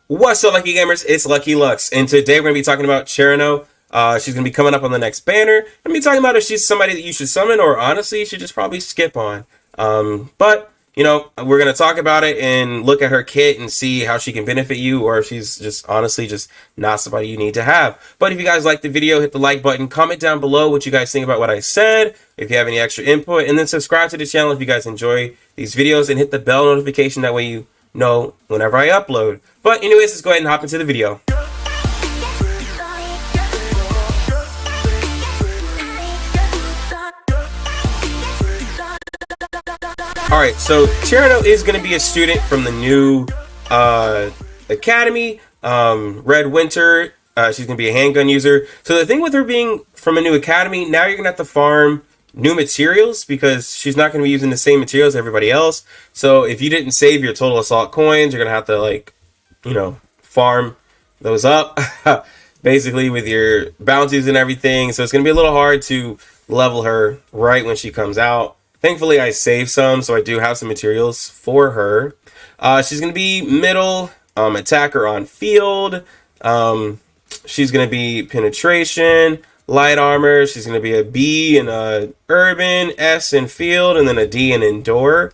What's up, Lucky Gamers? It's Lucky Lux, and today we're going to be talking about Cherino. She's going to be coming up on the next banner. I'm going to be talking about if she's somebody that you should summon, or honestly, you should just probably skip on. But, you know, we're going to talk about it and look at her kit and see how she can benefit you, or if she's just honestly just not somebody you need to have. But if you guys like the video, hit the like button, comment down below what you guys think about what I said, if you have any extra input, and then subscribe to the channel if you guys enjoy these videos, and hit the bell notification, that way you know whenever I upload. But anyways, let's go ahead and hop into the video. Alright, so Cherino is going to be a student from the new academy, Red Winter. She's going to be a handgun user. So the thing with her being from a new academy, now you're going to have to farm new materials because she's not going to be using the same materials as everybody else. So if you didn't save your total assault coins, you're going to have to, like, you know, farm those up basically with your bounties and everything. So it's going to be a little hard to level her right when she comes out. Thankfully, I saved some, so I do have some materials for her. She's going to be middle attacker on field. She's going to be penetration, light armor. She's going to be a B in urban, S in field, and then a D in indoor.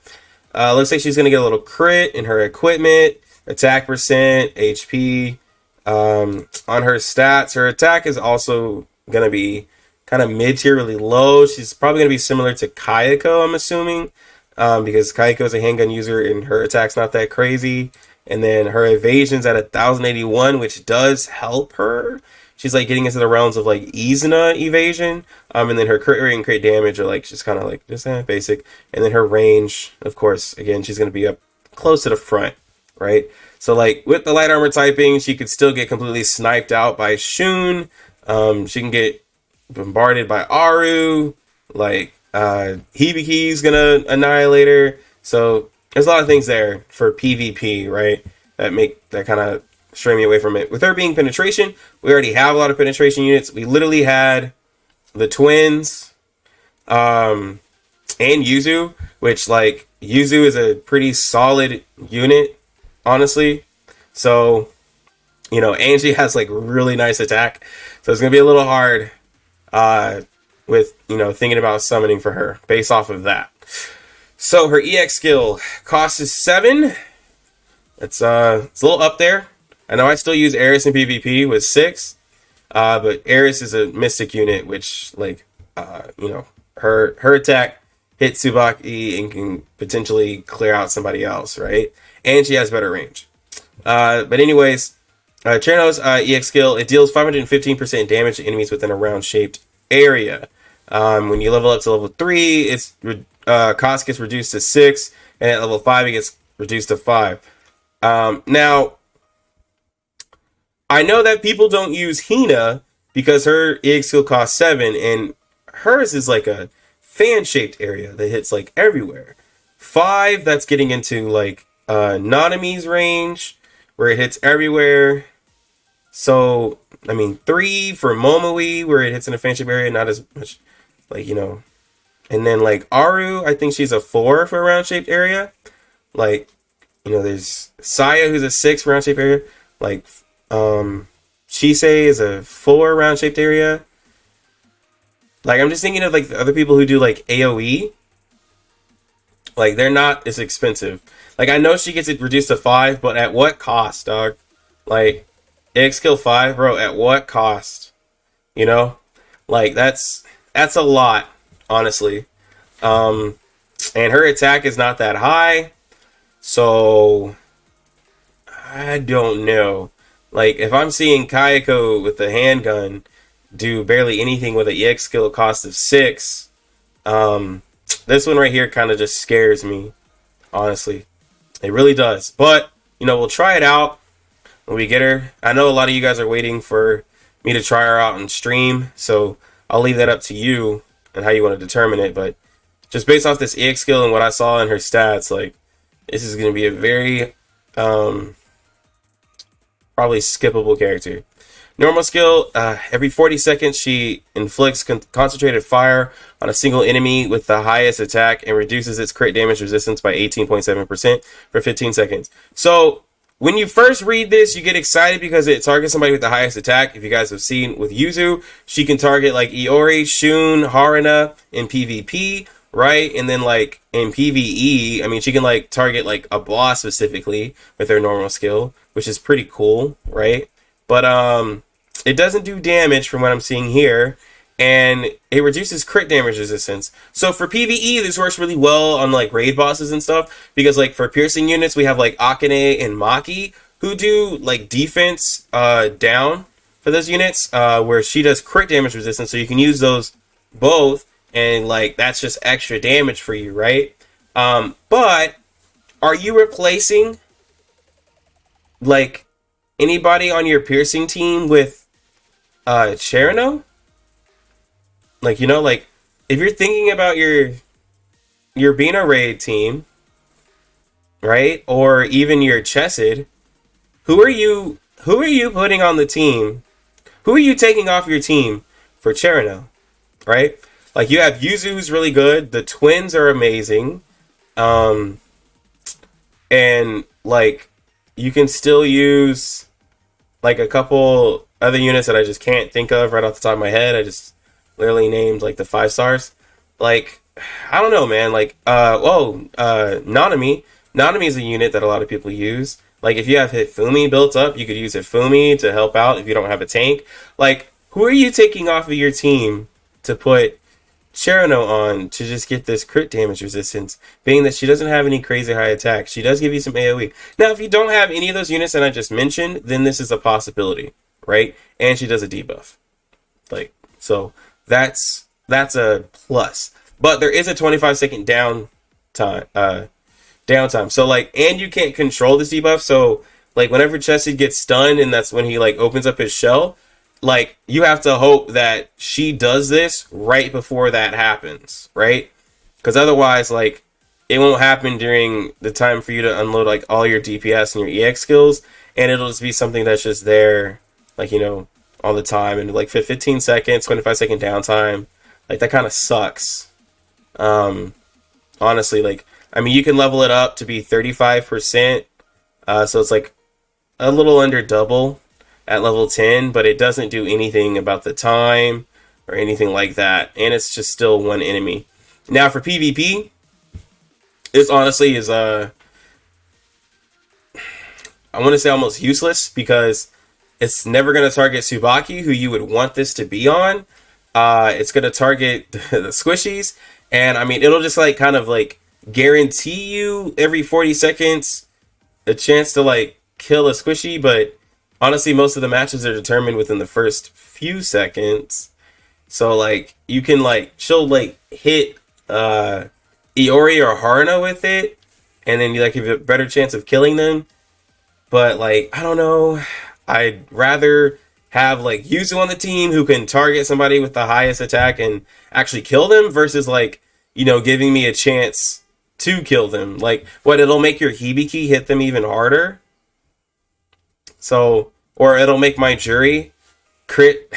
Looks like she's going to get a little crit in her equipment, attack percent, HP. On her stats, her attack is also going to be kind of mid-tier, really low. She's probably going to be similar to Kayako, I'm assuming, because Kayako is a handgun user and her attack's not that crazy. And then her evasion's at 1081, which does help her. She's like getting into the realms of like Izuna evasion. And then her crit rate and crit damage are like just kind of like just basic. And then her range, of course, again, she's going to be up close to the front, right? So like with the light armor typing, she could still get completely sniped out by Shun. She can get bombarded by Aru, like Hibiki's gonna annihilate her. So there's a lot of things there for PvP, right? That kind of stray me away from it. With her being penetration, we already have a lot of penetration units. We literally had the twins, and Yuzu, which like Yuzu is a pretty solid unit, honestly. So, you know, Angie has like really nice attack, so it's gonna be a little hard with, you know, thinking about summoning for her based off of that. So her EX skill cost is 7. It's a little up there. I know I still use Eris in PvP with 6, but Eris is a mystic unit, which like you know, her attack hits Tsubaki and can potentially clear out somebody else, right? And she has better range. But anyways, Cherino's EX skill, it deals 515% damage to enemies within a round-shaped area. When you level up to level 3, its cost gets reduced to 6, and at level 5, it gets reduced to 5. Now, I know that people don't use Hina because her EX skill costs 7, and hers is like a fan-shaped area that hits like everywhere. 5, that's getting into like Nanami's range, where it hits everywhere. So, I mean, 3 for Momoi, where it hits in a fan-shaped area, not as much, like, you know. And then, like, Aru, I think she's a 4 for a round-shaped area. Like, you know, there's Saya, who's a 6 round-shaped area. Like, Chise is a 4 round-shaped area. Like, I'm just thinking of, like, the other people who do, like, AoE. Like, they're not as expensive. Like, I know she gets it reduced to 5, but at what cost, dog? Like, EX skill 5, bro, at what cost? You know? Like, that's a lot, honestly. And her attack is not that high. So, I don't know. Like, if I'm seeing Kayako with the handgun do barely anything with an EX skill cost of 6, this one right here kind of just scares me, honestly. It really does. But, you know, we'll try it out when we get her. I know a lot of you guys are waiting for me to try her out on stream, so I'll leave that up to you and how you want to determine it. But just based off this EX skill and what I saw in her stats, like, this is going to be a very probably skippable character. Normal skill, every 40 seconds she inflicts concentrated fire on a single enemy with the highest attack and reduces its crit damage resistance by 18.7% for 15 seconds. So when you first read this, you get excited because it targets somebody with the highest attack. If you guys have seen with Yuzu, she can target like Iori, Shun, Haruna in PvP, right? And then like in PvE, I mean, she can like target like a boss specifically with her normal skill, which is pretty cool, right? But it doesn't do damage from what I'm seeing here, and it reduces crit damage resistance. So for PvE, this works really well on like raid bosses and stuff, because like for piercing units, we have like Akane and Maki who do like defense down for those units, where she does crit damage resistance. So you can use those both, and like that's just extra damage for you, right? But are you replacing like anybody on your piercing team with Cherino? Like, you know, like if you're thinking about your being a raid team, right? Or even your Chesed, who are you putting on the team? Who are you taking off your team for Cherino? Right? Like you have Yuzu, who's really good, the twins are amazing. And like you can still use like a couple other units that I just can't think of right off the top of my head. I just literally named like the 5 stars. Like, I don't know, man. Like, Nanami. Nanami is a unit that a lot of people use. Like, if you have Hifumi built up, you could use Hifumi to help out if you don't have a tank. Like, who are you taking off of your team to put Cherino on to just get this crit damage resistance, being that she doesn't have any crazy high attack? She does give you some AoE. Now, if you don't have any of those units that I just mentioned, then this is a possibility, right? And she does a debuff. Like, so that's a plus. But there is a 25-second downtime. So like, and you can't control this debuff. So like, whenever Chesed gets stunned, and that's when he like opens up his shell, like you have to hope that she does this right before that happens, right? Because otherwise, like, it won't happen during the time for you to unload like all your DPS and your EX skills, and it'll just be something that's just there, like, you know, all the time, and like 15 seconds, 25-second downtime. Like, that kind of sucks. Honestly, like, I mean, you can level it up to be 35%, so it's like a little under double at level 10, but it doesn't do anything about the time or anything like that, and it's just still one enemy. Now for PvP, this honestly is I want to say almost useless, because it's never going to target Tsubaki, who you would want this to be on. It's going to target the squishies, and I mean, it'll just like kind of like guarantee you every 40 seconds a chance to like kill a squishy, but honestly, most of the matches are determined within the first few seconds. So like, you can like, she'll like hit Iori or Haruna with it, and then you like have a better chance of killing them. But like, I don't know, I'd rather have like Yuzu on the team who can target somebody with the highest attack and actually kill them, versus like, you know, giving me a chance to kill them. Like, what, it'll make your Hibiki hit them even harder. So, or it'll make my jury crit.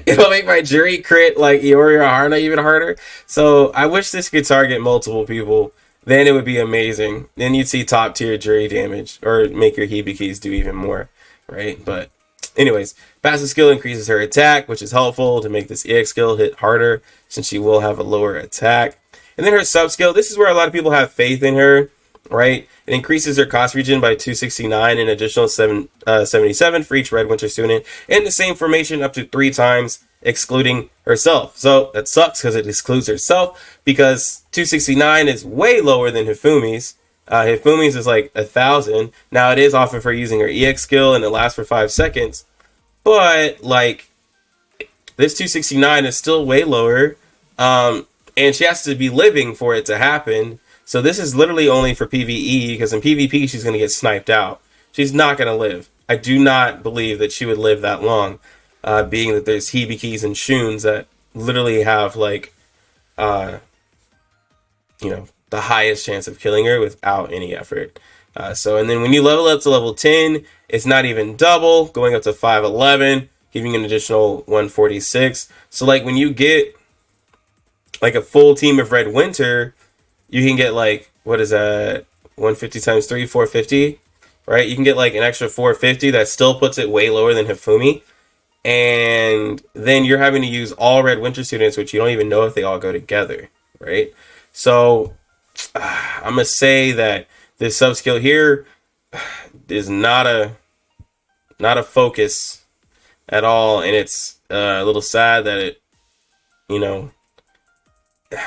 It'll make my jury crit like Iori or Haruna even harder. So I wish this could target multiple people. Then it would be amazing. Then you'd see top tier jury damage, or make your Hibikis do even more, right? But anyways, passive skill increases her attack, which is helpful to make this EX skill hit harder, since she will have a lower attack. And then her sub skill, this is where a lot of people have faith in her, right? It increases her cost region by 269, an additional 77 for each Red Winter student, and the same formation up to 3 times, excluding herself. So that sucks because it excludes herself, because 269 is way lower than Hifumi's. Hifumi's is like 1,000. Now it is often for using her EX skill, and it lasts for 5 seconds. But like, this 269 is still way lower, and she has to be living for it to happen. So this is literally only for PvE, because in PvP she's going to get sniped out. She's not going to live. I do not believe that she would live that long, being that there's Hibikis and Shuns that literally have like, you know, the highest chance of killing her without any effort. So, and then when you level up to level 10, it's not even double, going up to 511, giving you an additional 146. So like, when you get like a full team of Red Winter, you can get like, what is that, 150 times 3, 450. right? You can get like an extra 450 that still puts it way lower than Hifumi. And then you're having to use all red winter students, which you don't even know if they all go together, right? So I'm gonna say that this sub skill here is not a focus at all, and it's a little sad that it, you know,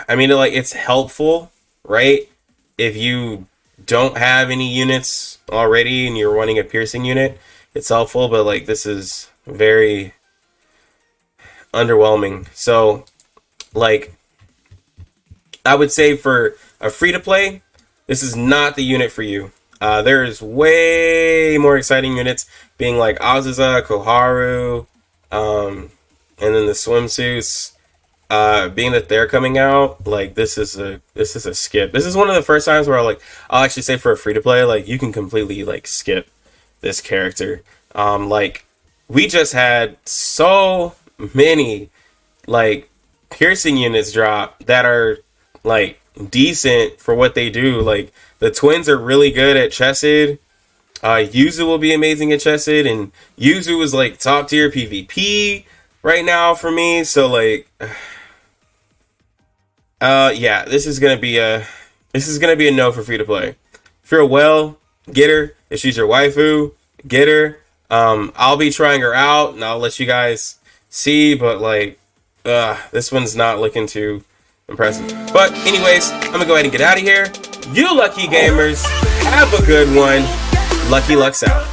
I mean, like, it's helpful, right? If you don't have any units already and you're running a piercing unit, it's helpful, but like this is very underwhelming. So like I would say for a free to play, this is not the unit for you. There's way more exciting units being like Azusa, Koharu, and then the swimsuits. Being that they're coming out, like this is a skip. This is one of the first times where I'll actually say for a free to play, like you can completely like skip this character. Like we just had so many like piercing units drop that are like decent for what they do. Like the twins are really good at chested. Yuzu will be amazing at chested, and Yuzu is like top tier PvP right now for me. So like yeah, this is gonna be a no for free to play. If you're a well, get her. If she's your waifu, get her. I'll be trying her out and I'll let you guys see, but like this one's not looking too impressive. But anyways, I'm gonna go ahead and get out of here. You lucky gamers, have a good one. Lucky Lux out.